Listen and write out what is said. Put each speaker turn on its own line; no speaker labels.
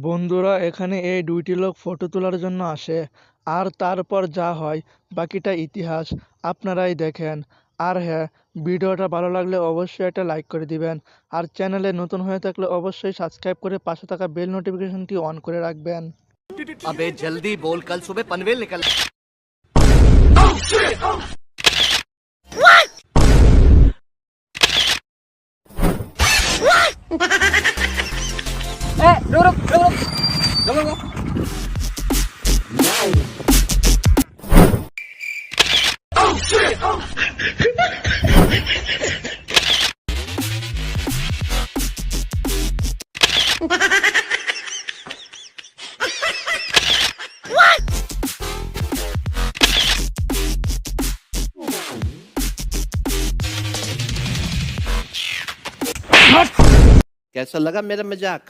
বন্ধুরা এখানে এই দুইটি লোক ফটো তোলার জন্য আসে। আর তারপর যা হয় বাকিটা ইতিহাস, আপনারাই দেখেন। আর হ্যাঁ, ভিডিওটা ভালো লাগলে অবশ্যই একটা লাইক করে দিবেন। আর চ্যানেলে নতুন হয়ে থাকলে অবশ্যই সাবস্ক্রাইব করে পাশে থাকা বেল নোটিফিকেশনটি অন করে রাখবেন।
अबे जल्दी बोल, कल सुबह पनवेल निकल।
रुक रुक रुक रुक रुक रुक।
कैसा लगा मेरा मजाक?